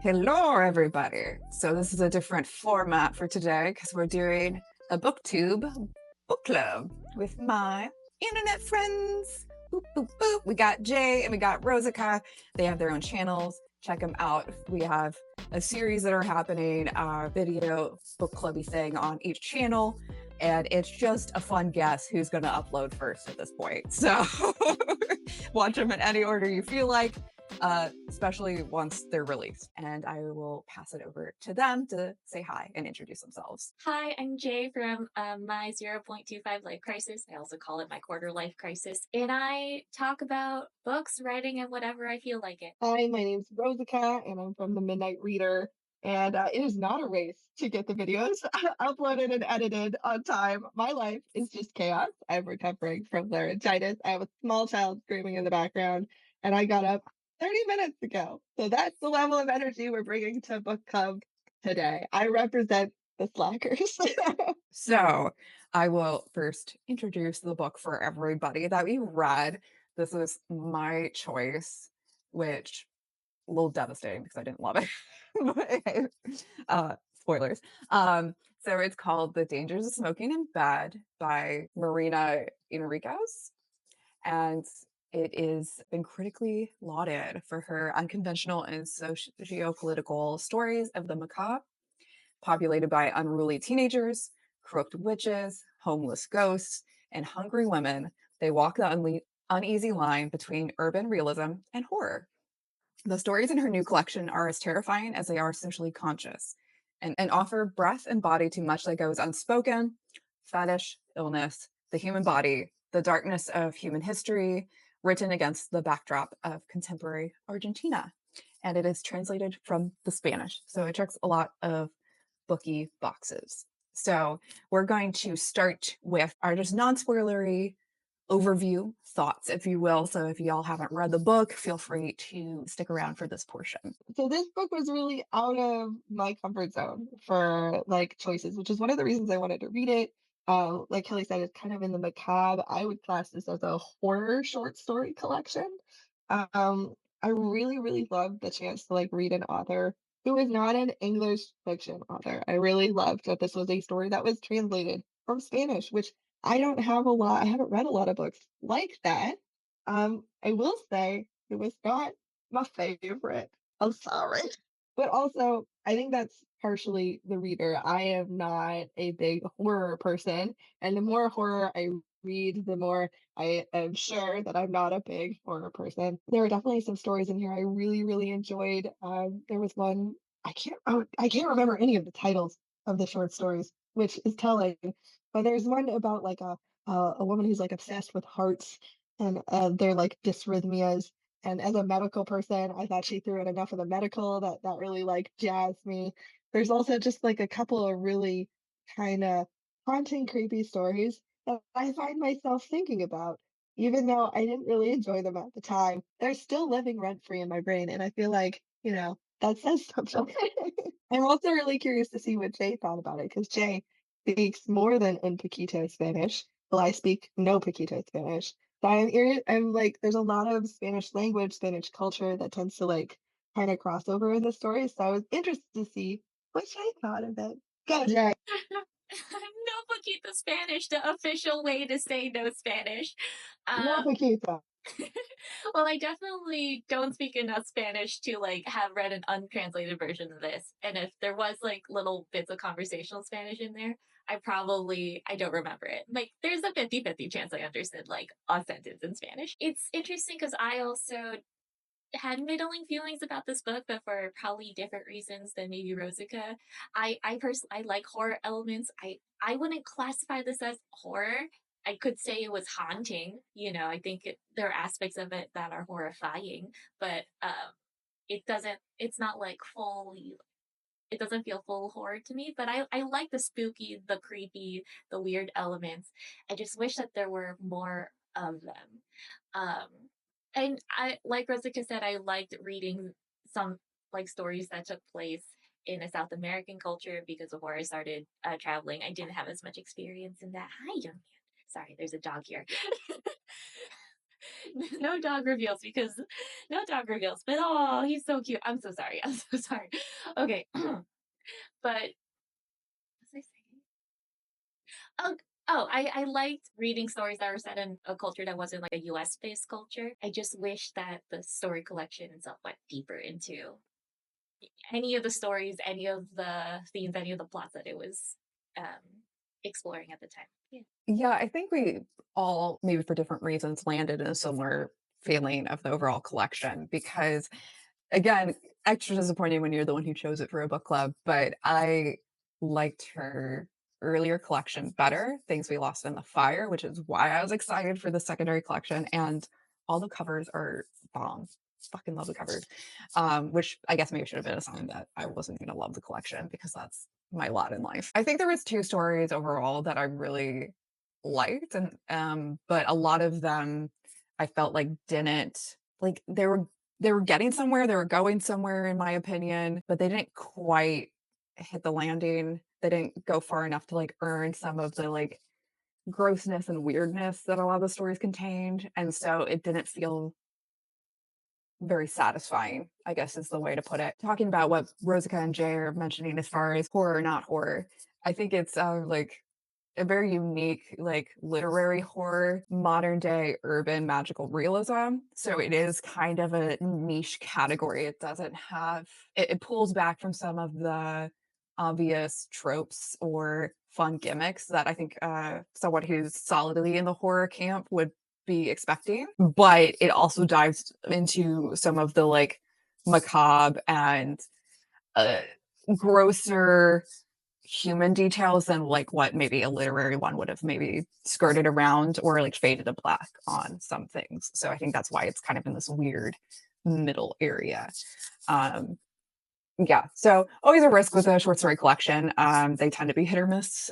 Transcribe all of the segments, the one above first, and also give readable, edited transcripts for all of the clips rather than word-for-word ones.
Hello, everybody. So, this is a different format for today because we're doing a booktube book club with my internet friends. Boop, boop, boop. We got Jay and we got Rosika. They have their own channels. Check them out. We have a series that are happening, video book clubby thing on each channel. And it's just a fun guess who's going to upload first at this point. So, watch them in any order you feel like. Especially once they're released. And I will pass it over to them to say hi and introduce themselves. Hi, I'm Jay from my 0.25 life crisis. I also call it my quarter life crisis. And I talk about books, writing, and whatever I feel like it. Hi, my name's Rosika, and I'm from the Midnight Reader. And it is not a race to get the videos uploaded and edited on time. My life is just chaos. I'm recovering from laryngitis. I have a small child screaming in the background, and I got up 30 minutes ago. So that's the level of energy we're bringing to book club today. I represent the slackers. So I will first introduce the book for everybody that we read. This was my choice, which a little devastating because I didn't love it. But, hey, spoilers. So it's called The Dangers of Smoking in Bed by Mariana Enríquez. And it is been critically lauded for her unconventional and socio-political stories of the macabre, populated by unruly teenagers, crooked witches, homeless ghosts, and hungry women. They walk the uneasy line between urban realism and horror. The stories in her new collection are as terrifying as they are socially conscious and offer breath and body to much that goes unspoken: fetish, illness, the human body, the darkness of human history, written against the backdrop of contemporary Argentina. And it is translated from the Spanish. So it checks a lot of bookie boxes. So we're going to start with our just non-spoilery overview thoughts, if you will. So if y'all haven't read the book, feel free to stick around for this portion. So this book was really out of my comfort zone for like choices, which is one of the reasons I wanted to read it. Like Kelly said, it's kind of in the macabre. I would class this as a horror short story collection. I really, really loved the chance to like read an author who is not an English fiction author. I really loved that this was a story that was translated from Spanish, which I don't have a lot. I haven't read a lot of books like that. I will say it was not my favorite. I'm sorry. But also, I think that's partially the reader. I am not a big horror person. And the more horror I read, the more I am sure that I'm not a big horror person. There are definitely some stories in here I really, really enjoyed. There was one I can't remember any of the titles of the short stories, which is telling. But there's one about like a woman who's like obsessed with hearts and their like dysrhythmias, and as a medical person, I thought she threw in enough of the medical that really like jazzed me. There's also just like a couple of really kind of haunting, creepy stories that I find myself thinking about, even though I didn't really enjoy them at the time. They're still living rent free in my brain, and I feel like, that says something. I'm also really curious to see what Jay thought about it because Jay speaks more than un poquito Spanish. Well, I speak no poquito Spanish. So I'm like, there's a lot of Spanish language, Spanish culture that tends to like kind of cross over in the story. So I was interested to see what Shay thought of it. Go, Jay. No poquito Spanish, the official way to say no Spanish. No Um, poquito. well, I definitely don't speak enough Spanish to like have read an untranslated version of this. And if there was like little bits of conversational Spanish in there, I don't remember it. Like there's a 50-50 chance I understood like a sentence in Spanish. It's interesting because I also had middling feelings about this book, but for probably different reasons than maybe Rosica. I personally I like horror elements. I wouldn't classify this as horror. I could say it was haunting. I think there are aspects of it that are horrifying, but it doesn't. It's not like fully. It doesn't feel full horror to me, but I like the spooky, the creepy, the weird elements. I just wish that there were more of them. Um, and I, like Rosica said, I liked reading some like stories that took place in a South American culture because before I started traveling, I didn't have as much experience in that. Hi, young man. Sorry, there's a dog here. No dog reveals because no dog reveals. But oh, he's so cute. I'm so sorry. I'm so sorry. Okay, but what was I saying? Oh, I liked reading stories that were set in a culture that wasn't like a US based culture. I just wish that the story collection itself went deeper into any of the stories, any of the themes, any of the plots that it was um, exploring at the time. Yeah. Yeah, I think we all, maybe for different reasons, landed in a similar feeling of the overall collection because, again, extra disappointing when you're the one who chose it for a book club, but I liked her earlier collection better, Things We Lost in the Fire, which is why I was excited for the secondary collection. And all the covers are bomb. Fucking love the covers. Which I guess maybe should have been a sign that I wasn't gonna love the collection because that's my lot in life. I think there was two stories overall that I really liked, and but a lot of them I felt like didn't like they were getting somewhere, they were going somewhere in my opinion, but they didn't quite hit the landing. They didn't go far enough to like earn some of the like grossness and weirdness that a lot of the stories contained. And so it didn't feel very satisfying, I guess is the way to put it. Talking about what Rosika and Jay are mentioning as far as horror, not horror, I think it's like a very unique, like literary horror, modern day urban magical realism. So it is kind of a niche category. It doesn't have, it pulls back from some of the obvious tropes or fun gimmicks that I think someone who's solidly in the horror camp would be expecting. But it also dives into some of the like macabre and uh, grosser human details than like what maybe a literary one would have maybe skirted around or like faded to black on some things. So I think that's why it's kind of in this weird middle area. Um, yeah, so always a risk with a short story collection. They tend to be hit or miss,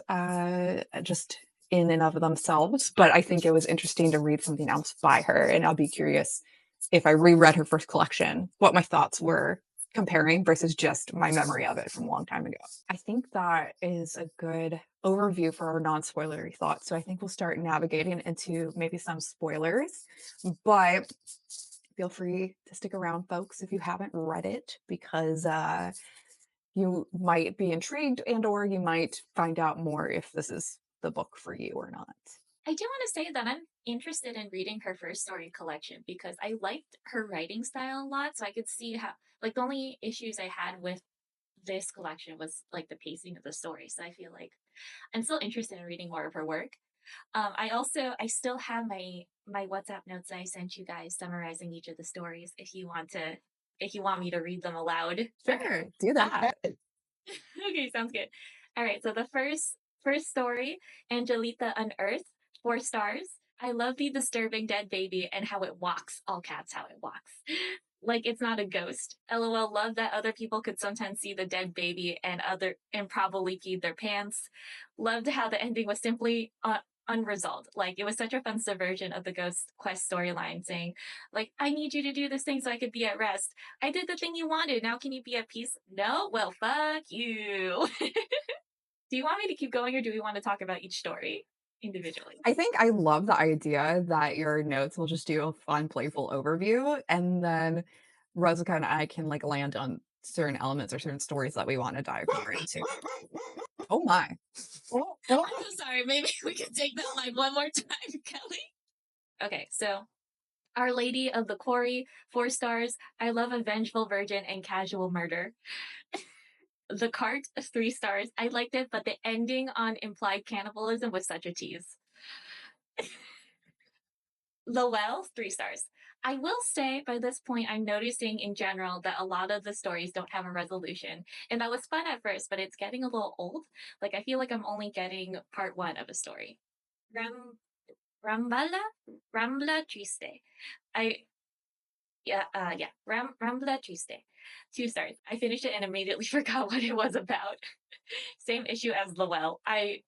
just in and of themselves. But I think it was interesting to read something else by her, and I'll be curious if I reread her first collection, what my thoughts were comparing versus just my memory of it from a long time ago. I think that is a good overview for our non-spoilery thoughts. So I think we'll start navigating into maybe some spoilers, but feel free to stick around, folks, if you haven't read it, because you might be intrigued and or you might find out more if this is the book for you or not. I do want to say that I'm interested in reading her first story collection because I liked her writing style a lot. So I could see how, like, the only issues I had with this collection was like the pacing of the story. So I feel like I'm still interested in reading more of her work. I still have my WhatsApp notes that I sent you guys summarizing each of the stories if you want me to read them aloud. Sure, do that. Okay, sounds good. All right, so the first story, Angelita Unearthed, 4 stars. I love the disturbing dead baby and how it walks. All caps, how it walks. Like it's not a ghost. LOL. Love that other people could sometimes see the dead baby and probably peed their pants. Loved how the ending was simply unresolved. Like it was such a fun subversion of the Ghost Quest storyline, saying, like, I need you to do this thing so I could be at rest. I did the thing you wanted. Now can you be at peace? No? Well, fuck you. Do you want me to keep going or do we want to talk about each story individually? I think I love the idea that your notes will just do a fun, playful overview, and then Rosica and I can like land on certain elements or certain stories that we want to dive more into. Oh my. I'm so sorry. Maybe we can take that line one more time, Kelly. Okay, so Our Lady of the Quarry, 4 stars. I love a vengeful virgin and casual murder. The Cart, 3 stars. I liked it, but the ending on implied cannibalism was such a tease. The Well, 3 stars. I will say by this point, I'm noticing in general that a lot of the stories don't have a resolution. And that was fun at first, but it's getting a little old. Like, I feel like I'm only getting part one of a story. Ram- Rambala? Rambla Triste. I, Rambla Triste. 2 stars. I finished it and immediately forgot what it was about. Same issue as The Well. I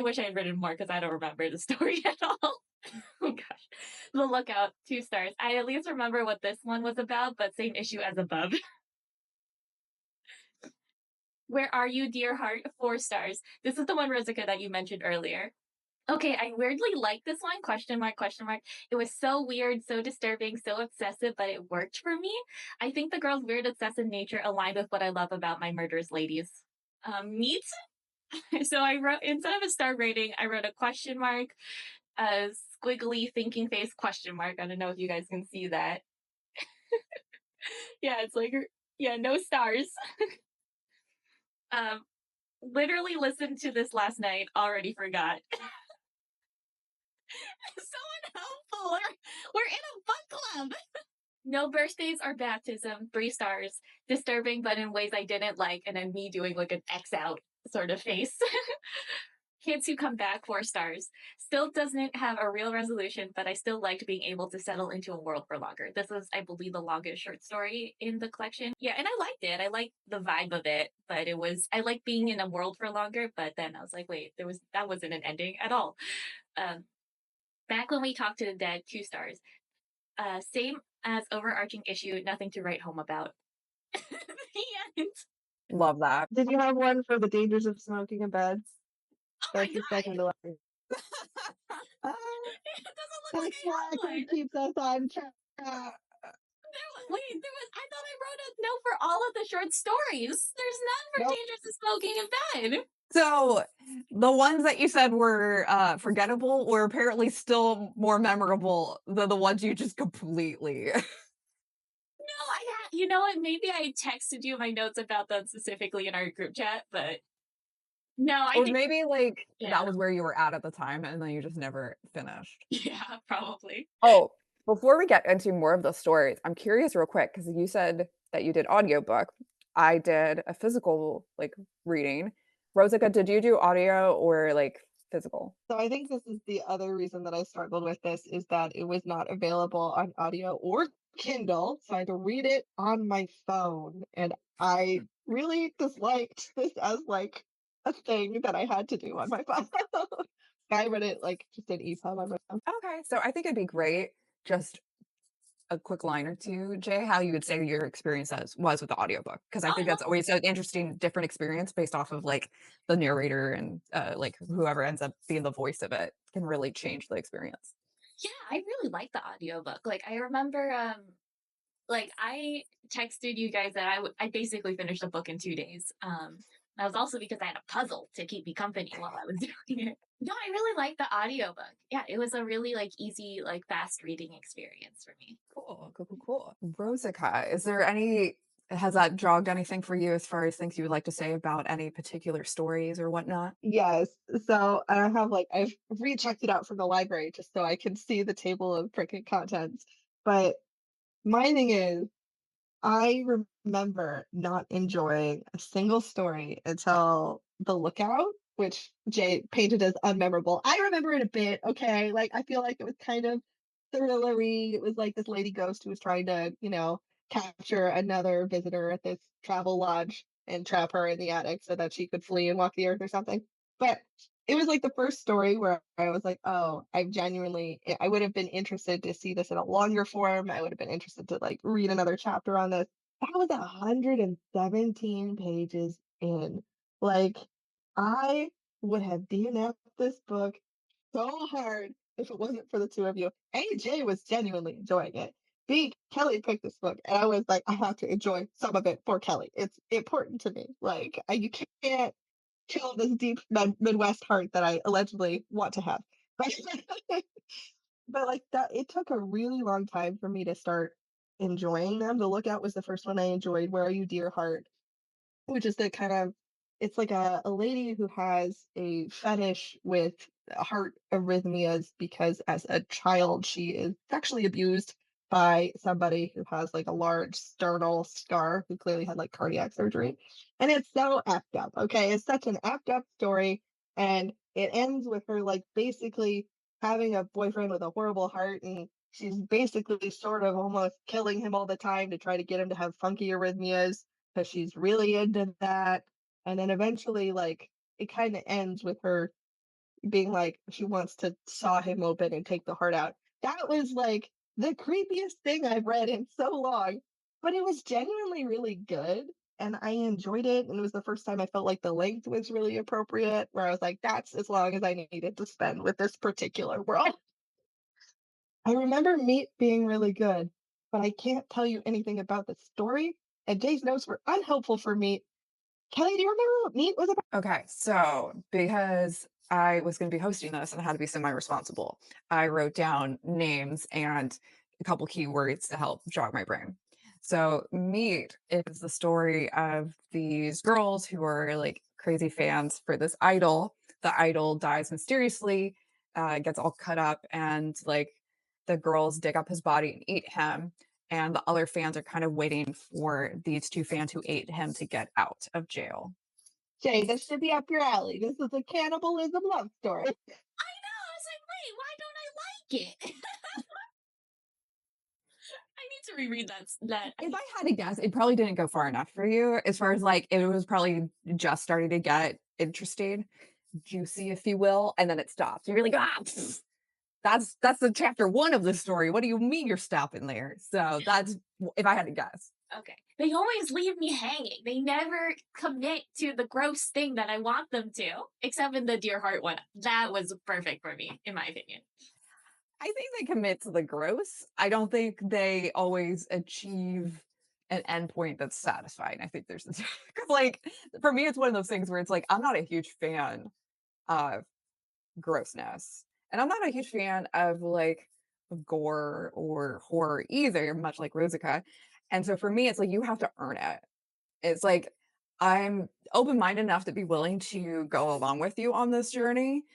wish I had written more because I don't remember the story at all. Oh gosh. The Lookout, 2 stars. I at least remember what this one was about, but same issue as above. Where Are You, Dear Heart? 4 stars. This is the one, Rosica, that you mentioned earlier. Okay, I weirdly like this one, question mark, question mark. It was so weird, so disturbing, so obsessive, but it worked for me. I think the girl's weird, obsessive nature aligned with what I love about my murderous ladies. Me too. So I wrote, instead of a star rating, I wrote a question mark, a squiggly thinking face question mark. I don't know if you guys can see that. Yeah, it's like, yeah, no stars. Um, Literally listened to this last night, already forgot. So unhelpful. We're in a book club. No birthdays or baptism, 3 stars. Disturbing, but in ways I didn't like, and then me doing like an X out sort of face. Kids who come back, 4 stars. Still doesn't have a real resolution, but I still liked being able to settle into a world for longer. This was, I believe, the longest short story in the collection. Yeah, and I liked it. I liked the vibe of it, but I liked being in a world for longer, but then I was like, wait, that wasn't an ending at all. Um, Back when we talked to the dead, 2 stars. Same as overarching issue, nothing to write home about. The end. Love that. Did you have one for the dangers of smoking in bed? Oh my That's the god! second to last. Ah, It doesn't look like that's I why have one. it keeps us on track. Wait, there was. I thought I wrote a note for all of the short stories. There's none for Nope. dangers of smoking in bed. So the ones that you said were forgettable were apparently still more memorable than the ones you just completely. No, I had. You know what? Maybe I texted you my notes about them specifically in our group chat, but no, I Or think. maybe like Yeah, that was where you were at the time and then you just never finished. yeah, probably. Oh, before we get into more of the stories, I'm curious real quick because you said that you did audiobook. I did a physical like reading. Rosika, did you do audio or like physical? So I think this is the other reason that I struggled with this is that it was not available on audio or Kindle. So I had to read it on my phone. And I really disliked this as like a thing that I had to do on my phone. I read it like just an EPUB on my phone. Okay, so I think it'd be great just a quick line or two, Jay, how you would say your experience was with the audiobook. Because I Oh think that's always an interesting, different experience based off of like the narrator and like whoever ends up being the voice of it can really change the experience. yeah, I really like the audiobook. Like I remember like I texted you guys that I basically finished the book in 2 days. That was also because I had a puzzle to keep me company while I was doing it. No, I really liked the audiobook. Yeah, it was a really like easy, like fast reading experience for me. Cool, cool, cool, cool. Rosica, is there any, has that jogged anything for you as far as things you would like to say about any particular stories or whatnot? Yes. So I have like I've rechecked it out from the library just so I can see the table of freaking contents. But my thing is I remember not enjoying a single story until The Lookout, which Jay painted as unmemorable. I remember it a bit, okay? Like, I feel like it was kind of thrillery. It was like this lady ghost who was trying to, capture another visitor at this travel lodge and trap her in the attic so that she could flee and walk the earth or something. But it was like the first story where I was like, oh, I would have been interested to see this in a longer form. I would have been interested to like read another chapter on this. That was 117 pages in. Like, I would have DNF'd this book so hard if it wasn't for the two of you. AJ was genuinely enjoying it. B, Kelly picked this book, and I was like, I have to enjoy some of it for Kelly. It's important to me. Like, you can't kill this deep Midwest heart that I allegedly want to have. But like that, it took a really long time for me to start enjoying them. The Lookout was the first one I enjoyed. Where Are You, Dear Heart? Which is the kind of it's like a lady who has a fetish with heart arrhythmias because as a child she is sexually abused by somebody who has like a large sternal scar who clearly had like cardiac surgery. And it's so effed up. Okay. It's such an effed up story. And it ends with her like basically having a boyfriend with a horrible heart and she's basically sort of almost killing him all the time to try to get him to have funky arrhythmias because she's really into that. And then eventually, like, it kind of ends with her being like, she wants to saw him open and take the heart out. That was like the creepiest thing I've read in so long, but it was genuinely really good. and I enjoyed it. And it was the first time I felt like the length was really appropriate, where I was like, that's as long as I needed to spend with this particular world. I remember Meat being really good, but I can't tell you anything about the story. And Jay's notes were unhelpful for Meat. Kelly, do you remember what Meat was about? Okay, so because I was going to be hosting this and I had to be semi-responsible, I wrote down names and a couple keywords to help jog my brain. So, Meet is the story of these girls who are like crazy fans for this idol. The idol dies mysteriously, gets all cut up, and like the girls dig up his body and eat him. And the other fans are kind of waiting for these two fans who ate him to get out of jail. Jay, this should be up your alley. This is a cannibalism love story. I know. I was like, wait, why don't I like it? I need to reread that. If I had to guess, it probably didn't go far enough for you as far as like it was probably just starting to get interesting, juicy, if you will, and then it stops. You're like, pfft, that's the chapter one of the story. What do you mean you're stopping there? So that's if I had to guess. Okay. They always leave me hanging. They never commit to the gross thing that I want them to, except in the Dear Heart one. That was perfect for me, in my opinion. I think they commit to the gross. I don't think they always achieve an endpoint that's satisfying. I think there's because like for me, it's one of those things where it's like I'm not a huge fan of grossness. And I'm not a huge fan of like gore or horror either, much like Rosika. And so for me, it's like you have to earn it. It's like I'm open-minded enough to be willing to go along with you on this journey.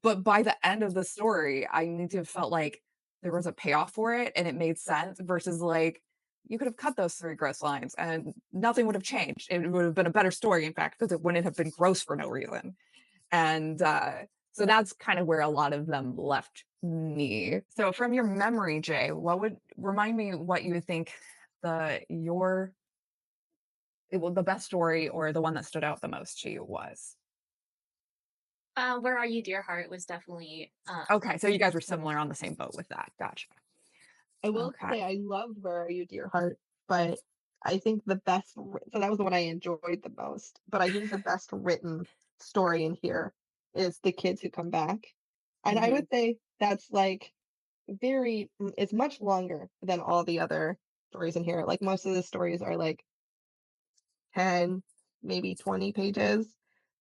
But by the end of the story, I need to have felt like there was a payoff for it and it made sense versus like you could have cut those three gross lines and nothing would have changed. It would have been a better story, in fact, because it wouldn't have been gross for no reason. And so that's kind of where a lot of them left me. So from your memory, Jay, what would remind me what you would think your the best story or the one that stood out the most to you was? Where Are You, Dear Heart was definitely Okay, so you guys were similar on the same boat with that. Gotcha. I will Okay. say I loved Where Are You, Dear Heart, but I think the best, so that was the one I enjoyed the most, but I think the best written story in here is The Kids Who Come Back. And I Mhm. would say that's like it's much longer than all the other stories in here. Like most of the stories are like 10, maybe 20 pages.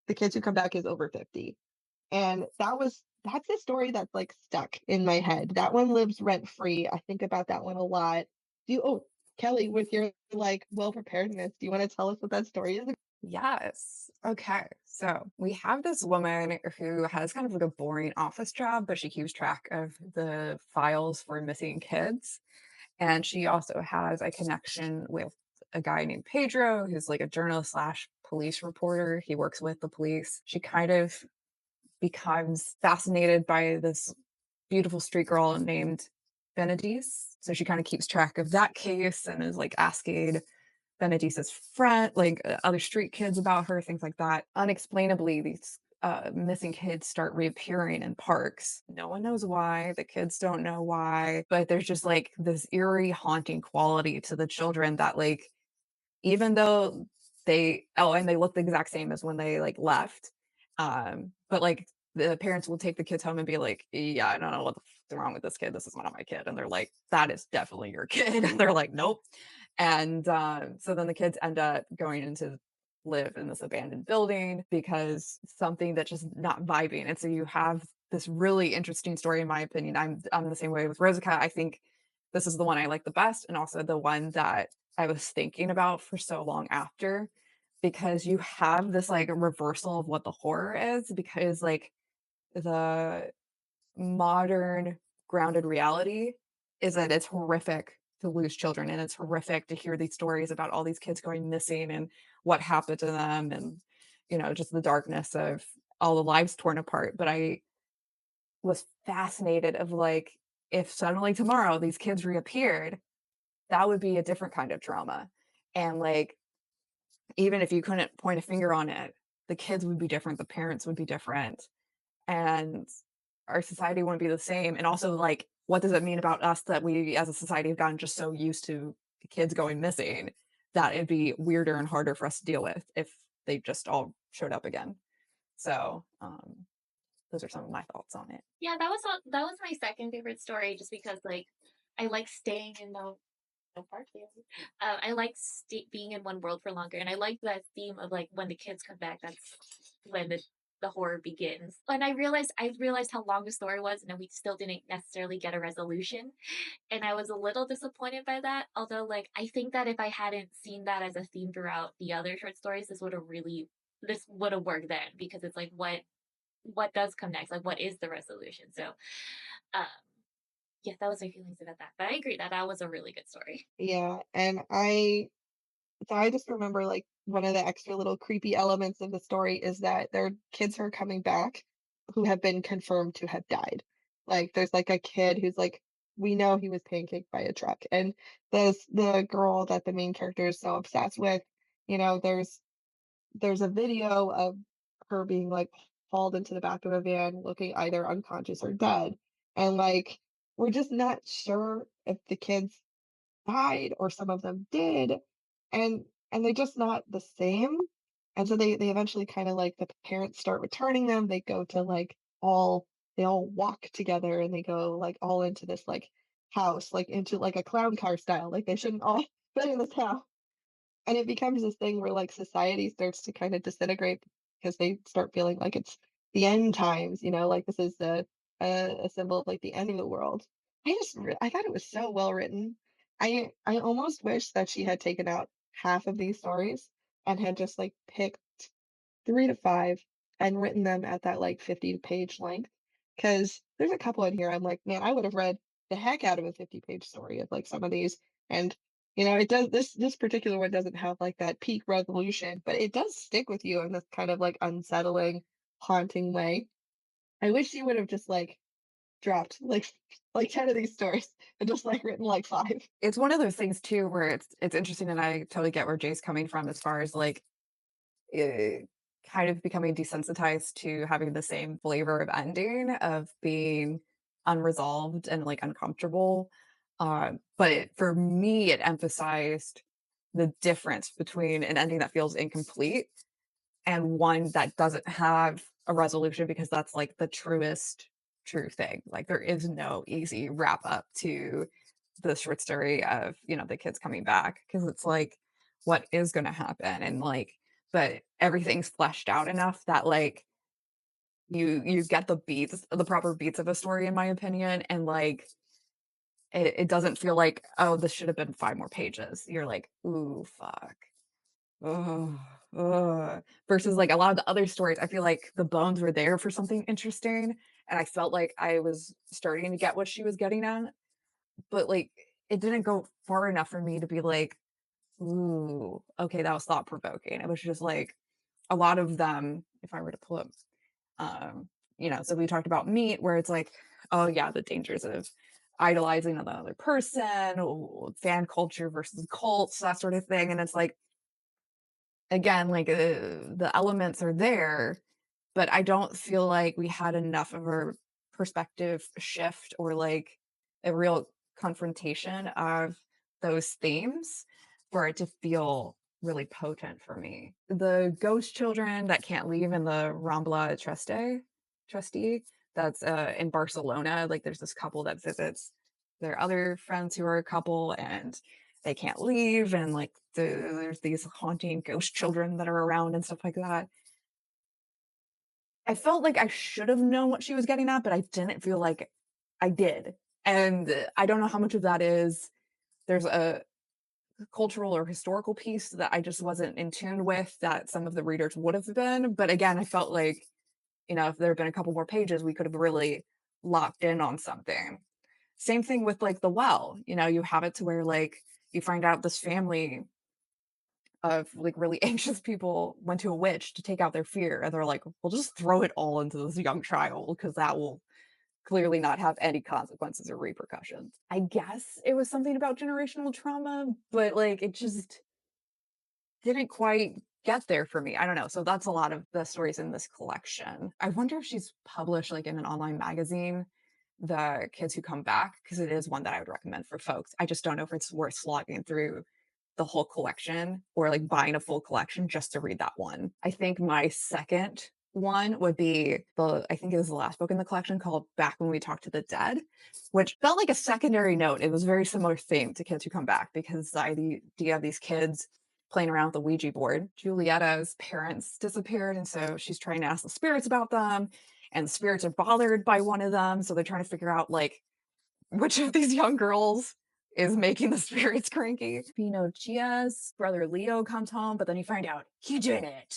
The Kids Who Come Back is over 50. And that's a story that's like stuck in my head. That one lives rent free. I think about that one a lot. Kelly, with your like well preparedness, do you want to tell us what that story is? Yes. Okay. So we have this woman who has kind of like a boring office job, but she keeps track of the files for missing kids. And she also has a connection with a guy named Pedro, who's like a journalist slash police reporter. He works with the police. She kind of becomes fascinated by this beautiful street girl named Benedice. So she kind of keeps track of that case and is like asking Benedice's friend, like other street kids about her, things like that. Unexplainably, these missing kids start reappearing in parks. No one knows why. The kids don't know why, but there's just like this eerie, haunting quality to the children that, like, even though and they look the exact same as when they like left, but like the parents will take the kids home and be like, yeah, I don't know what's wrong with this kid. This is not my kid. And they're like, that is definitely your kid. And they're like, nope. And so then the kids end up going into live in this abandoned building because something that just not vibing. And so you have this really interesting story, in my opinion. I'm the same way with Rosica. I think this is the one I like the best, and also the one that I was thinking about for so long after, because you have this like reversal of what the horror is, because like the modern grounded reality is that it's horrific to lose children and it's horrific to hear these stories about all these kids going missing and what happened to them, and just the darkness of all the lives torn apart. But I was fascinated of like, if suddenly tomorrow these kids reappeared, that would be a different kind of trauma. And like, even if you couldn't point a finger on it, the kids would be different, the parents would be different, and our society wouldn't be the same. And also, like, what does it mean about us that we as a society have gotten just so used to kids going missing that it'd be weirder and harder for us to deal with if they just all showed up again. So those are some of my thoughts on it. Yeah, that was my second favorite story, just because like I like staying in the park. I like being in one world for longer, and I like that theme of like when the kids come back. That's when the horror begins. And I realized how long the story was, and then we still didn't necessarily get a resolution. And I was a little disappointed by that. Although, like, I think that if I hadn't seen that as a theme throughout the other short stories, this would have worked then, because it's like what does come next? Like, what is the resolution? So, um, yeah, that was my feelings about that. But I agree that that was a really good story. Yeah, and I just remember like one of the extra little creepy elements of the story is that there are kids who are coming back who have been confirmed to have died. Like there's like a kid who's like, we know he was pancaked by a truck. And the girl that the main character is so obsessed with, there's a video of her being like hauled into the back of a van looking either unconscious or dead. And like we're just not sure if the kids died or some of them did, and they're just not the same. And so they eventually kind of like the parents start returning them. They go to like all they all walk together and they go like all into this like house, like into like a clown car style. Like they shouldn't all be in this house. And it becomes this thing where like society starts to kind of disintegrate because they start feeling like it's the end times, like this is a symbol of like the end of the world. I thought it was so well written. I almost wish that she had taken out half of these stories and had just like picked 3 to 5 and written them at that like 50-page length. Because there's a couple in here I'm like, man, I would have read the heck out of a 50-page story of like some of these. And it does this particular one doesn't have like that peak resolution, but it does stick with you in this kind of like unsettling, haunting way. I wish you would have just like dropped like 10 of these stories and just like written like 5. It's one of those things too where it's interesting, and I totally get where Jay's coming from as far as like eh, kind of becoming desensitized to having the same flavor of ending of being unresolved and like uncomfortable. But for me, it emphasized the difference between an ending that feels incomplete and one that doesn't have a resolution, because that's like the true thing. Like there is no easy wrap up to the short story of, the kids coming back, because it's like what is going to happen, and like but everything's fleshed out enough that like you get the proper beats of a story, in my opinion, and like it doesn't feel like, oh, this should have been 5 more pages. You're like, ooh, fuck. Ugh, ugh. Versus like a lot of the other stories, I feel like the bones were there for something interesting, and I felt like I was starting to get what she was getting at, but like it didn't go far enough for me to be like, ooh, okay, that was thought provoking. It was just like a lot of them, if I were to pull up, um, so we talked about meat, where it's like, oh yeah, the dangers of idolizing another person, fan culture versus cults, that sort of thing, and it's like, again, like the elements are there, but I don't feel like we had enough of a perspective shift or like a real confrontation of those themes for it to feel really potent for me. The ghost children that can't leave in the Rambla trustee that's in Barcelona, like there's this couple that visits their other friends who are a couple, and they can't leave, and like there's these haunting ghost children that are around and stuff like that. I felt like I should have known what she was getting at, but I didn't feel like I did. And I don't know how much of that is there's a cultural or historical piece that I just wasn't in tune with that some of the readers would have been. But again, I felt like, if there had been a couple more pages, we could have really locked in on something. Same thing with like the well, you have it to where like you find out this family of like really anxious people went to a witch to take out their fear, and they're like, we'll just throw it all into this young child because that will clearly not have any consequences or repercussions. I guess it was something about generational trauma, but like it just didn't quite get there for me. I don't know. So that's a lot of the stories in this collection. I wonder if she's published like in an online magazine the kids who come back, because it is one that I would recommend for folks. I just don't know if it's worth slogging through the whole collection or like buying a full collection just to read that one. I think my second one would be I think it was the last book in the collection called Back When We Talked to the Dead, which felt like a secondary note. It was very similar theme to Kids Who Come Back because the idea of these kids playing around with the Ouija board. Julietta's parents disappeared, and so she's trying to ask the spirits about them, and the spirits are bothered by one of them, so they're trying to figure out like which of these young girls is making the spirits cranky. Pinocchia's brother Leo comes home, but then you find out he did it.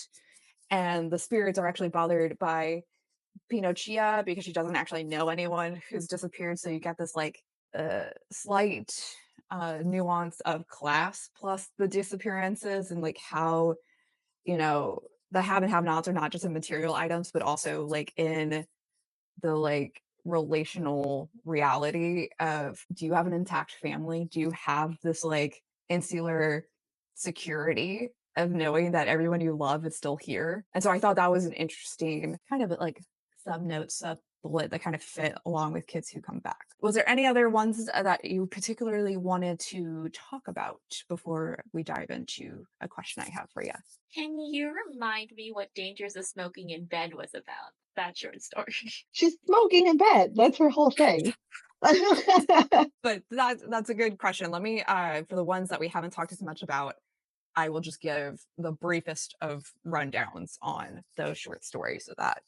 And the spirits are actually bothered by Pinocchia because she doesn't actually know anyone who's disappeared. So you get this like slight nuance of class plus the disappearances and like how, you know, the have and have nots are not just in material items, but also like in the like relational reality of, do you have an intact family? Do you have this like insular security of knowing that everyone you love is still here? And so I thought that was an interesting kind of like sub note, sub bullet that kind of fit along with Kids Who Come Back. Was there any other ones that you particularly wanted to talk about before we dive into a question I have for you? Can you remind me what Dangers of Smoking in Bed was about? That short story. She's smoking in bed. That's her whole thing. But that's a good question. Let me for the ones that we haven't talked as much about, I will just give the briefest of rundowns on those short stories so that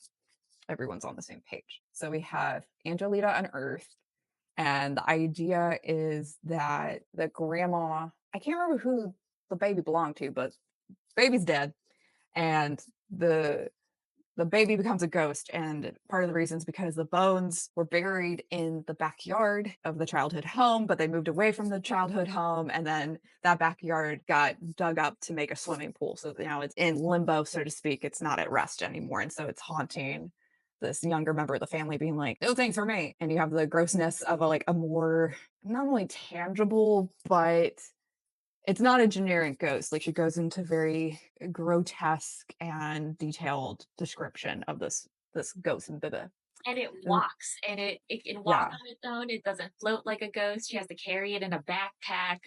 everyone's on the same page. So we have Angelita Unearthed, and the idea is that the grandma, I can't remember who the baby belonged to, but baby's dead, and the baby becomes a ghost. And part of the reason is because the bones were buried in the backyard of the childhood home, but they moved away from the childhood home. And then that backyard got dug up to make a swimming pool. So now it's in limbo, so to speak. It's not at rest anymore. And so it's haunting this younger member of the family being like, no thanks for me. And you have the grossness of a more, not only tangible, but it's not a generic ghost. Like she goes into very grotesque and detailed description of this ghost in Biba. And it walks, and it can walk on its own. It doesn't float like a ghost. She has to carry it in a backpack.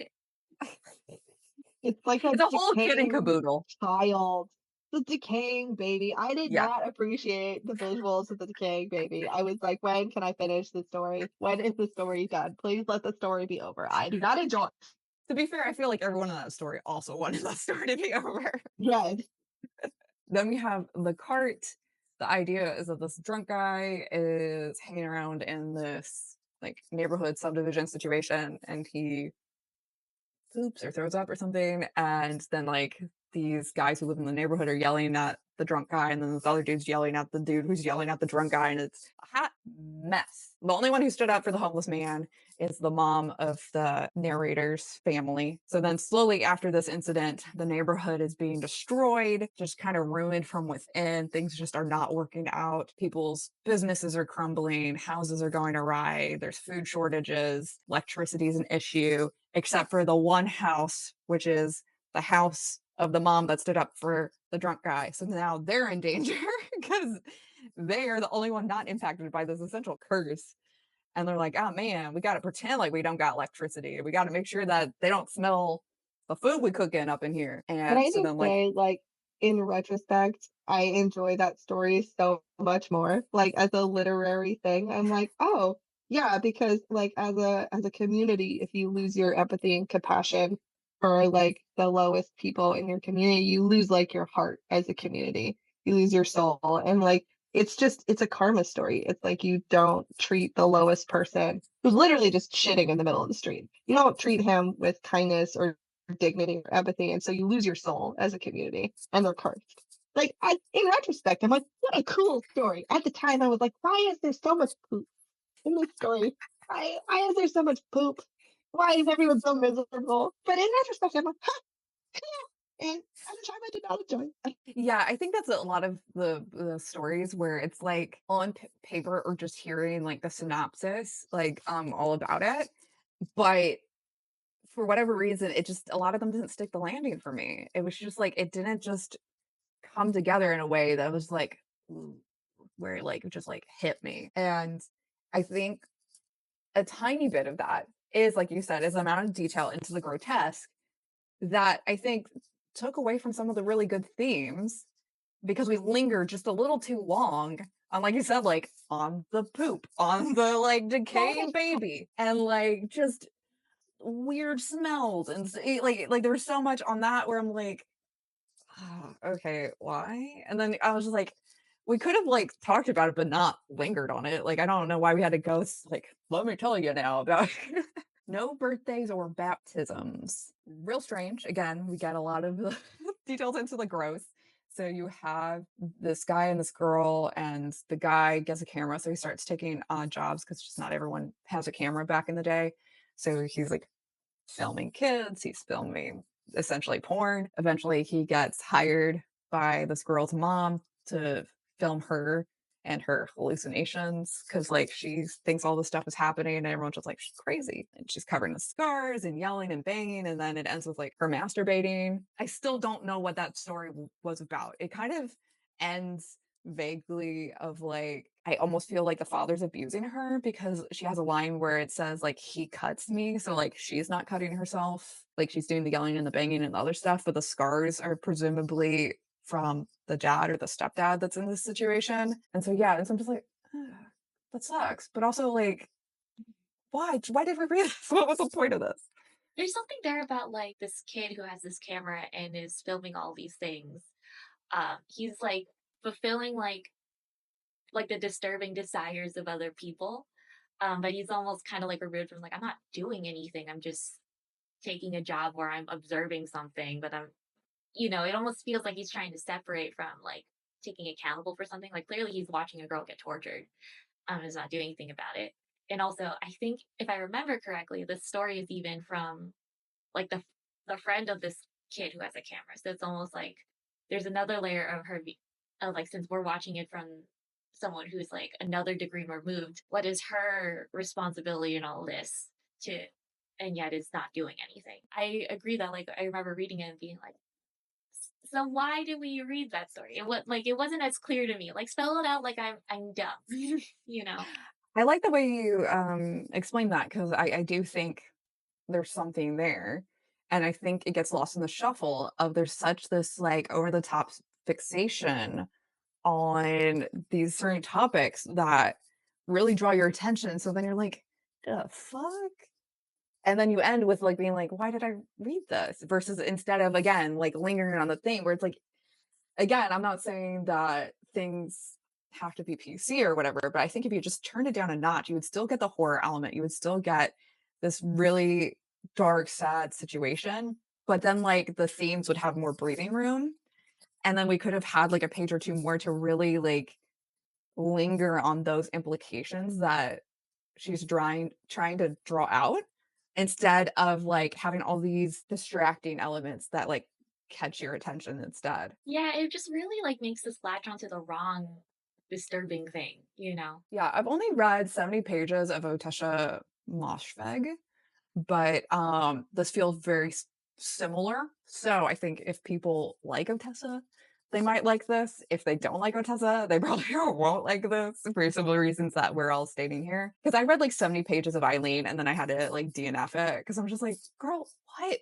It's like It's a whole kid and caboodle. Child. The decaying baby. I did not appreciate the visuals of the decaying baby. I was like, when can I finish the story? When is the story done? Please let the story be over. I do not enjoy it. To be fair, I feel like everyone in that story also wanted that story to be over. Right. Then we have the cart. The idea is that this drunk guy is hanging around in this like neighborhood subdivision situation, and he poops or throws up or something, and then like these guys who live in the neighborhood are yelling at the drunk guy, and then this other dude's yelling at the dude who's yelling at the drunk guy, and it's a hot mess. The only one who stood up for the homeless man is the mom of the narrator's family. So then slowly after this incident, the neighborhood is being destroyed, just kind of ruined from within. Things just are not working out. People's businesses are crumbling, houses are going awry, there's food shortages, electricity is an issue, except for the one house, which is the house of the mom that stood up for the drunk guy. So now they're in danger because they are the only one not impacted by this essential curse. And they're like, oh man, we got to pretend like we don't got electricity. We got to make sure that they don't smell the food we cooking up in here. And I so then like in retrospect, I enjoy that story so much more. Like as a literary thing, I'm like, oh yeah, because like as a community, if you lose your empathy and compassion for like the lowest people in your community, you lose like your heart as a community. You lose your soul. And like it's a karma story. It's like you don't treat the lowest person who's literally just shitting in the middle of the street. You don't treat him with kindness or dignity or empathy, and so you lose your soul as a community, and they're cursed. Like in retrospect, I'm like, what a cool story. At the time, I was like, why is there so much poop in this story? Why is there so much poop? Why is everyone so miserable? But in retrospect, I'm like, huh, cool. And at the time, I did not enjoy it. yeah, I think that's a lot of the stories where it's like on paper or just hearing like the synopsis, like all about it, but for whatever reason, it just, a lot of them didn't stick the landing for me. It was just like it didn't just come together in a way that was like where it like just like hit me. And I think a tiny bit of that is, like you said, is the amount of detail into the grotesque that I think took away from some of the really good themes because we lingered just a little too long on, like you said, like on the poop, on the like decaying baby, and like just weird smells and like there was so much on that where I'm like, "Oh, okay, why?" And then I was just like, we could have like talked about it but not lingered on it. Like I don't know why we had to go like, let me tell you now about no birthdays or baptisms. Real strange. Again, we get a lot of the details into the gross. So you have this guy and this girl, and the guy gets a camera, so he starts taking odd jobs because just not everyone has a camera back in the day. So he's like filming kids, he's filming essentially porn. Eventually, he gets hired by this girl's mom to film her and her hallucinations because, like, she thinks all this stuff is happening, and everyone's just like, she's crazy. And she's covered in scars and yelling and banging. And then it ends with like her masturbating. I still don't know what that story was about. It kind of ends vaguely of like I almost feel like the father's abusing her because she has a line where it says like he cuts me, so like she's not cutting herself, like she's doing the yelling and the banging and the other stuff, but the scars are presumably from the dad or the stepdad that's in this situation. And so yeah, and so I'm just like, "Ugh, that sucks," but also like why did we read this? What was the point of this? There's something there about like this kid who has this camera and is filming all these things. He's like fulfilling like the disturbing desires of other people. But he's almost kind of like removed from like I'm not doing anything. I'm just taking a job where I'm observing something, but I'm it almost feels like he's trying to separate from like taking accountable for something. Like clearly he's watching a girl get tortured. Is not doing anything about it. And also, I think if I remember correctly, the story is even from like the friend of this kid who has a camera. So it's almost like there's another layer of her of like since we're watching it from someone who's like another degree removed, what is her responsibility in all this to and yet it's not doing anything. I agree that like I remember reading it and being like, so why did we read that story? It wasn't as clear to me. Like spell it out like I'm dumb. you know? I like the way you explain that because I do think there's something there. And I think it gets lost in the shuffle of there's such this like over the top fixation on these certain topics that really draw your attention. So then you're like, the fuck? And then you end with like being like, why did I read this? Versus instead of again, like lingering on the thing where it's like, again, I'm not saying that things have to be PC or whatever, but I think if you just turned it down a notch, you would still get the horror element. You would still get this really dark, sad situation. But then like the themes would have more breathing room. And then we could have had like a page or two more to really like linger on those implications that she's trying to draw out instead of like having all these distracting elements that like catch your attention instead. Yeah, it just really like makes us latch onto the wrong disturbing thing. Yeah, I've only read 70 pages of Otesha Moshfegh, but this feels very similar. So I think if people like Otessa, they might like this. If they don't like Otessa, they probably won't like this for similar reasons that we're all stating here. Because I read like 70 pages of Eileen and then I had to like DNF it because I'm just like, girl, what?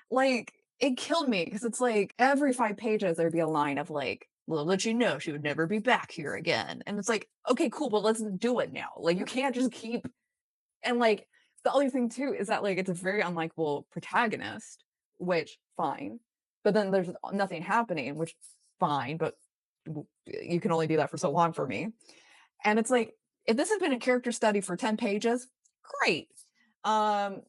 Like, it killed me because it's like every 5 pages there'd be a line of like, "We'll let you know she would never be back here again." And it's like, okay, cool, but let's do it now. Like, you can't just keep. And like, the other thing too is that like it's a very unlikable protagonist, which fine. But then there's nothing happening, which fine, but you can only do that for so long for me. And it's like, if this had been a character study for 10 pages, great. Um,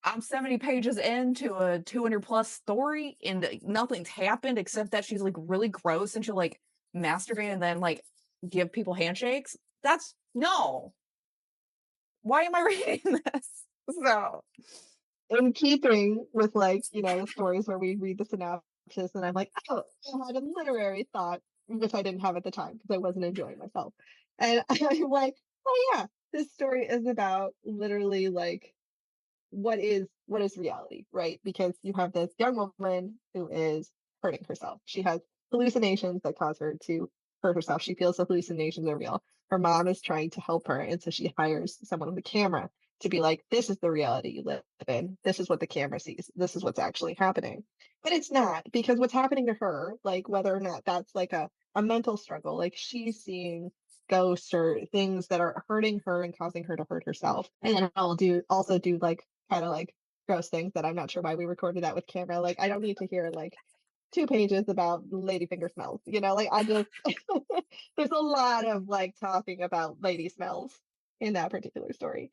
I'm 70 pages into a 200 plus story and nothing's happened except that she's like really gross and she'll like masturbate and then like give people handshakes. That's no. Why am I reading this? So, In keeping with like, the stories where we read the synopsis and I'm like, oh, I had a literary thought, which I didn't have at the time because I wasn't enjoying myself. And I'm like, oh yeah, this story is about literally like what is reality, right? Because you have this young woman who is hurting herself. She has hallucinations that cause her to hurt herself. She feels the hallucinations are real. Her mom is trying to help her, and so she hires someone with a camera. to be like, this is the reality you live in. This is what the camera sees. This is what's actually happening. But it's not, because what's happening to her, like whether or not that's like a mental struggle, like she's seeing ghosts or things that are hurting her and causing her to hurt herself. And then I'll also do like kind of like gross things that I'm not sure why we recorded that with camera. Like I don't need to hear like 2 pages about ladyfinger smells, like I just there's a lot of like talking about lady smells in that particular story.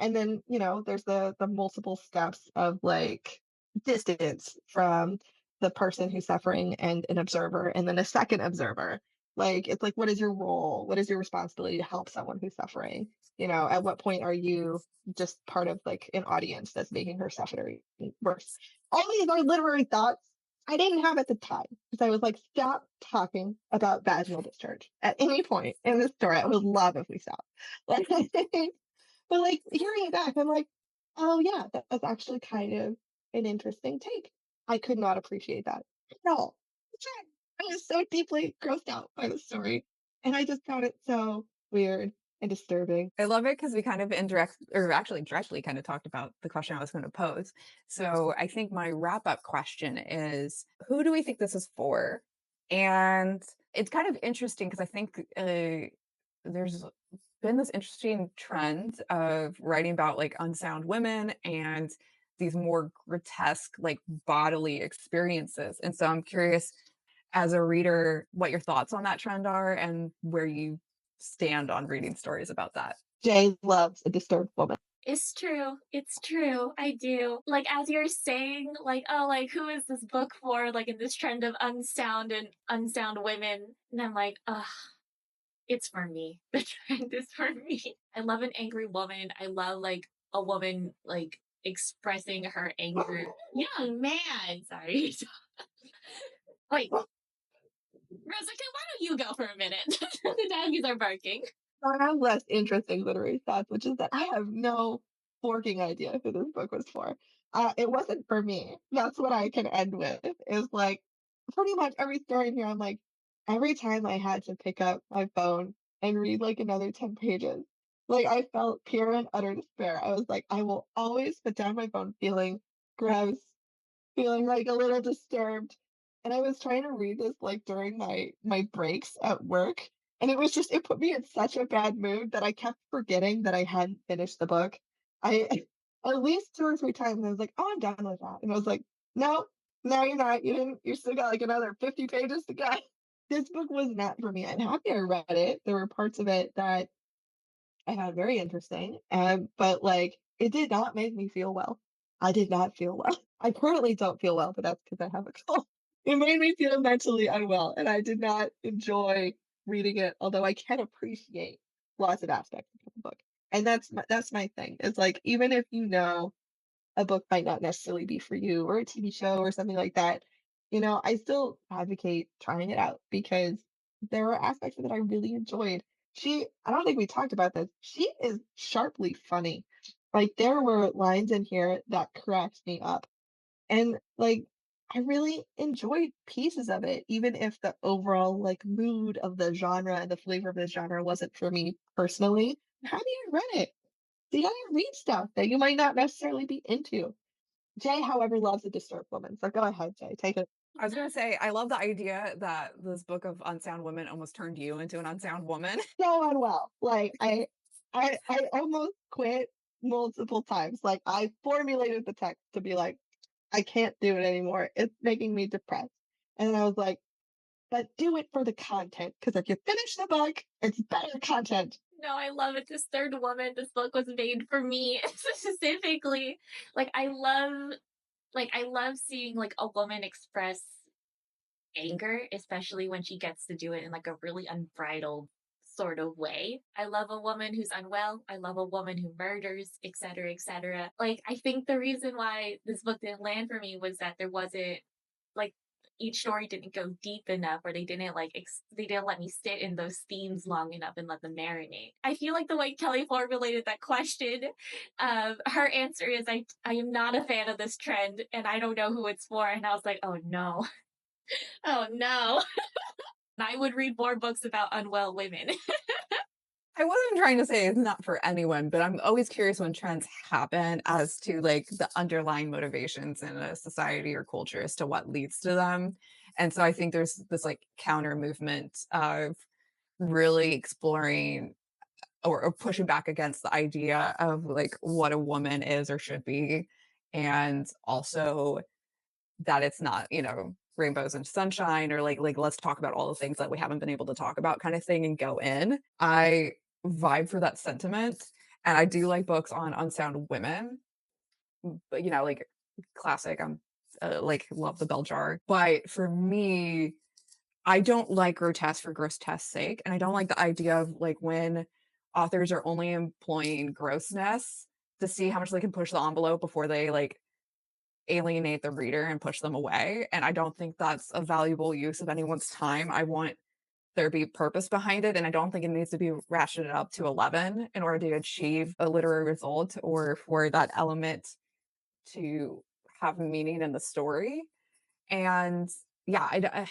And then, there's the multiple steps of like distance from the person who's suffering and an observer, and then a second observer. Like it's like, what is your role? What is your responsibility to help someone who's suffering? At what point are you just part of like an audience that's making her suffering worse? All these are literary thoughts I didn't have at the time, because I was like, stop talking about vaginal discharge at any point in this story. I would love if we stopped. Like, but like hearing it back, I'm like, oh yeah, that was actually kind of an interesting take. I could not appreciate that at all. I was so deeply grossed out by the story, and I just found it so weird and disturbing. I love it because we kind of actually directly kind of talked about the question I was going to pose. So I think my wrap-up question is, who do we think this is for? And it's kind of interesting because I think there's been this interesting trend of writing about like unsound women and these more grotesque like bodily experiences. And so I'm curious, as a reader, what your thoughts on that trend are and where you stand on reading stories about that. Jay loves a disturbed woman. It's true. It's true. I do. Like, as you're saying, like, oh, like, who is this book for? Like, in this trend of unsound women. And I'm like, ugh, it's for me. The trend is for me. I love an angry woman. I love, like, a woman, like, expressing her anger. Young man. Sorry. Wait. Rosika, why don't you go for a minute? The doggies are barking. I have less interesting literary thoughts, which is that I have no forking idea who this book was for. It wasn't for me. That's what I can end with. Is like pretty much every story in here. I'm like, every time I had to pick up my phone and read like another 10 pages, like I felt pure and utter despair. I was like, I will always put down my phone feeling gross, feeling like a little disturbed. And I was trying to read this like during my breaks at work. And it put me in such a bad mood that I kept forgetting that I hadn't finished the book. I at least 2 or 3 times I was like, oh, I'm done with that. And I was like, no, no, you're not. You still got like another 50 pages to go. This book was not for me. I'm happy I read it. There were parts of it that I found very interesting. But like it did not make me feel well. I did not feel well. I currently don't feel well, but that's because I have a cold. It made me feel mentally unwell, and I did not enjoy reading it, although I can appreciate lots of aspects of the book. And that's my thing. It's like, even if a book might not necessarily be for you, or a TV show or something like that, I still advocate trying it out, because there were aspects of it I really enjoyed. I don't think we talked about this. She is sharply funny. Like there were lines in here that cracked me up. And like I really enjoyed pieces of it, even if the overall like mood of the genre and the flavor of the genre wasn't for me personally. How do you read it? So you gotta read stuff that you might not necessarily be into. Jay, however, loves a disturbed woman. So go ahead, Jay. Take it. I was going to say, I love the idea that this book of unsound women almost turned you into an unsound woman. So unwell. Like I almost quit multiple times. Like I formulated the text to be like, I can't do it anymore. It's making me depressed. And then I was like, but do it for the content, because if you finish the book, it's better content. No, I love it. This third woman, this book was made for me specifically. I love seeing like a woman express anger, especially when she gets to do it in like a really unbridled sort of way. I love a woman who's unwell. I love a woman who murders, etc., etc. Like, I think the reason why this book didn't land for me was that there wasn't like each story didn't go deep enough, or they didn't they didn't let me sit in those themes long enough and let them marinate. I feel like the way Kelly formulated that question, her answer is I am not a fan of this trend and I don't know who it's for. And I was like, oh no. Oh no. I would read more books about unwell women. I wasn't trying to say it's not for anyone, but I'm always curious when trends happen as to like the underlying motivations in a society or culture as to what leads to them. And so I think there's this like counter movement of really exploring or pushing back against the idea of like what a woman is or should be. And also that it's not, rainbows and sunshine or like let's talk about all the things that we haven't been able to talk about kind of thing and go in. I vibe for that sentiment. And I do like books on unsound women, but like classic. I'm like love the bell jar. But for me, I don't like grotesque for grotesque sake. And I don't like the idea of like when authors are only employing grossness to see how much they can push the envelope before they like alienate the reader and push them away. And I don't think that's a valuable use of anyone's time. I want there be purpose behind it. And I don't think it needs to be ratcheted up to 11 in order to achieve a literary result or for that element to have meaning in the story. And yeah,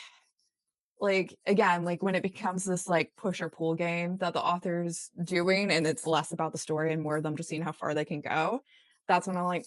like again, like when it becomes this like push or pull game that the author's doing and it's less about the story and more of them just seeing how far they can go, that's when I'm like,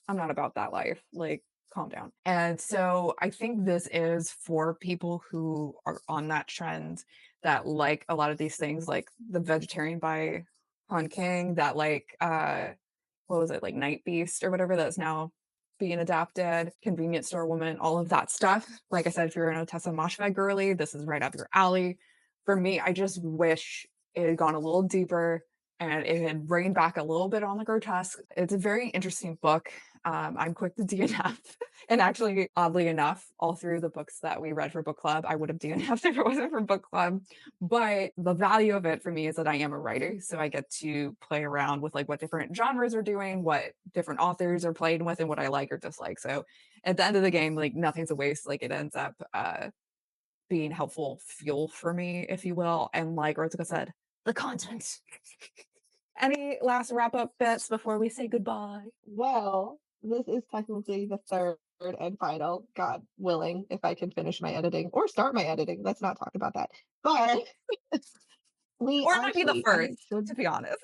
I'm not about that life. Like, calm down. And so I think this is for people who are on that trend that like a lot of these things, like The Vegetarian by Han King, that like what was it, like Night Beast or whatever that's now being adapted, Convenience Store Woman, all of that stuff. Like I said, if you're an Otessa Moshfegh girly, this is right up your alley. For me, I just wish it had gone a little deeper and it had reined back a little bit on the grotesque. It's a very interesting book. I'm quick to DNF. And actually, oddly enough, all through the books that we read for book club, I would have DNF'd if it wasn't for book club. But the value of it for me is that I am a writer. So I get to play around with like what different genres are doing, what different authors are playing with, and what I like or dislike. So at the end of the game, like nothing's a waste. Like it ends up being helpful fuel for me, if you will. And like Rosika said, the content. Any last wrap up bits before we say goodbye? Well, this is technically the third and final, God willing, if I can finish my editing or start my editing. Let's not talk about that. But we Or it might be the actually, I think, first, should. to be honest.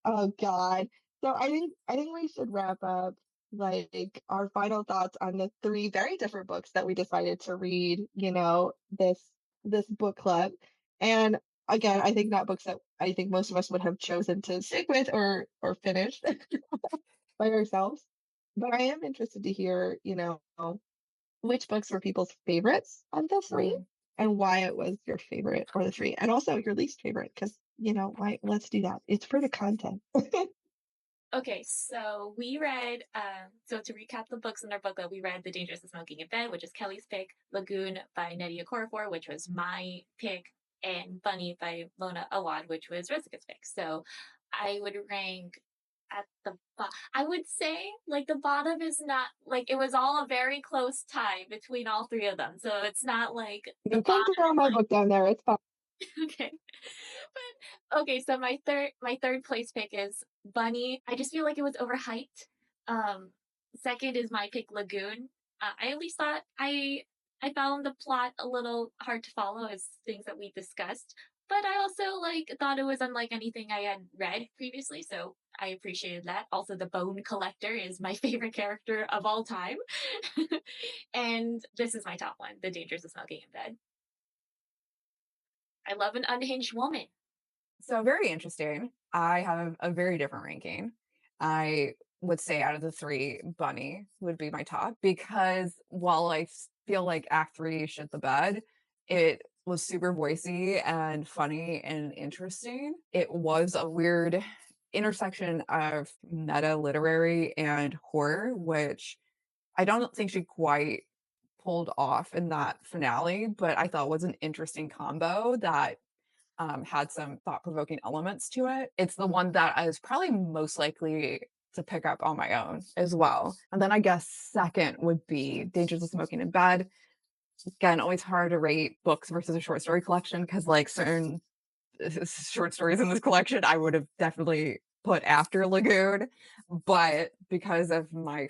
Oh God. So I think we should wrap up like our final thoughts on the three very different books that we decided to read, this book club. And again, I think not books that I think most of us would have chosen to stick with or finish by ourselves. But I am interested to hear, which books were people's favorites of the three and why it was your favorite or the three. And also your least favorite, because why let's do that. It's for the content. Okay, so we read, so to recap the books in our book club, we read The Dangers of Smoking in Bed, which is Kelly's pick, Lagoon by Nnedi Okorafor, which was my pick, and Bunny by Mona Owad, which was Rosika's pick. So I would rank at I would say like the bottom is not like it was all a very close tie between all three of them. So it's not like the You can bottom. throw my book down there. It's fine. Okay. But okay, so my third place pick is Bunny. I just feel like it was overhyped. Second is my pick Lagoon. I at least thought I found the plot a little hard to follow as things that we discussed. But I also like thought it was unlike anything I had read previously, so I appreciated that. Also, the Bone Collector is my favorite character of all time. And this is my top one, The Dangers of Smoking in Bed. I love an unhinged woman. So very interesting. I have a very different ranking. I would say out of the three, Bunny would be my top because while I feel like Act Three shit the bed, it was super voicey and funny and interesting. It was a weird intersection of meta literary and horror, which I don't think she quite pulled off in that finale, but I thought was an interesting combo that had some thought provoking elements to it. It's the one that I was probably most likely to pick up on my own as well. And then I guess second would be Dangers of Smoking in Bed. Again, always hard to rate books versus a short story collection because, like, certain short stories in this collection I would have definitely put after Lagoon. But because of my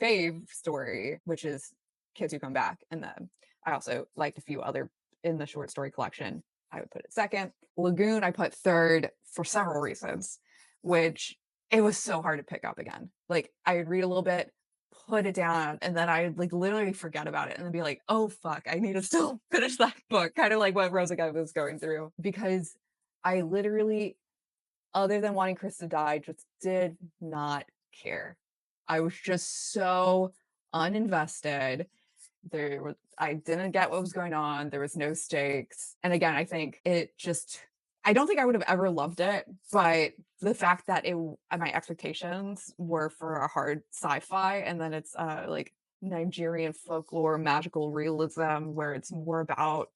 fave story, which is Kids Who Come Back, and then I also liked a few other in the short story collection, I would put it second. Lagoon, I put third for several reasons, which it was so hard to pick up again. Like, I would read a little bit, put it down, and then I would like literally forget about it and then be like, oh fuck, I need to still finish that book. Kind of like what Rosika was going through. Because I literally, other than wanting Chris to die, just did not care. I was just so uninvested. I didn't get what was going on. There was no stakes. And again, I think it just, I don't think I would have ever loved it, but the fact that my expectations were for a hard sci-fi, and then it's like Nigerian folklore, magical realism, where it's more about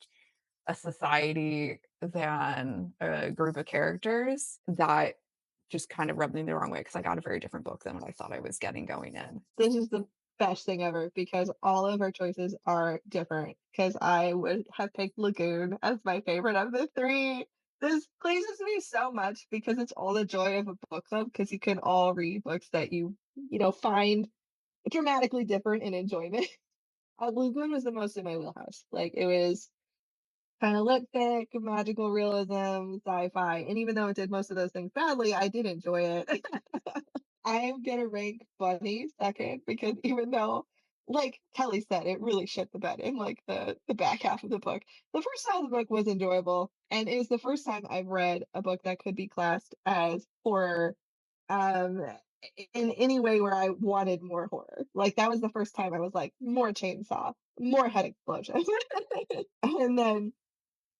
a society than a group of characters, that just kind of rubbed me the wrong way, because I got a very different book than what I thought I was getting going in. This is the best thing ever because all of our choices are different. Because I would have picked Lagoon as my favorite of the three. This pleases me so much because it's all the joy of a book club, because you can all read books that you find dramatically different in enjoyment. Lagoon was the most in my wheelhouse. Like, it was kind of lipstick, magical realism, sci-fi. And even though it did most of those things badly, I did enjoy it. I am gonna rank Bunny second because even though, like Kelly said, it really shit the bed in like the back half of the book. The first half of the book was enjoyable, and it was the first time I've read a book that could be classed as horror, um, in any way where I wanted more horror. Like, that was the first time I was like, more chainsaw, more head explosion, and then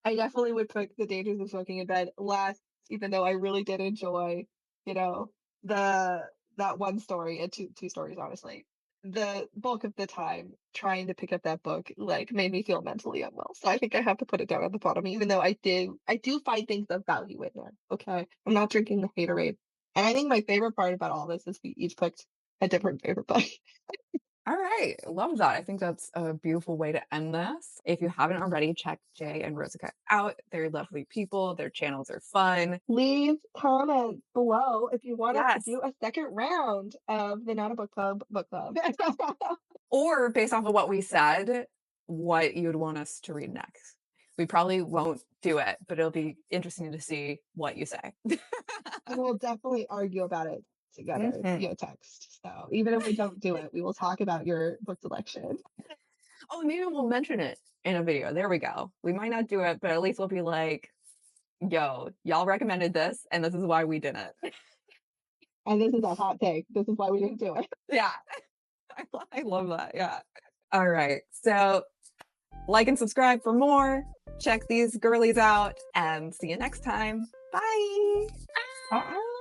I definitely would put The Dangers of Smoking in Bed last, even though I really did enjoy, you know, the that one story and two stories, honestly. The bulk of the time trying to pick up that book like made me feel mentally unwell. So I think I have to put it down at the bottom, even though I do find things of value in there. Okay. I'm not drinking the haterade. And I think my favorite part about all this is we each picked a different favorite book. All right. Love that. I think that's a beautiful way to end this. If you haven't already, check Jay and Rosika out. They're lovely people. Their channels are fun. Leave comments below if you want us to Yes. do a second round of the Not a Book Club book club. Or based off of what we said, what you would want us to read next. We probably won't do it, but it'll be interesting to see what you say. And we'll definitely argue about it together Mhm. via text. So even if we don't do it, we will talk about your book selection. Oh, maybe we'll mention it in a video. There we go. We might not do it, but at least we'll be like, yo, y'all recommended this, and this is why we didn't. And this is a hot take. This is why we didn't do it. Yeah. I love that. Yeah. All right. So like and subscribe for more. Check these girlies out and see you next time. Bye. Bye.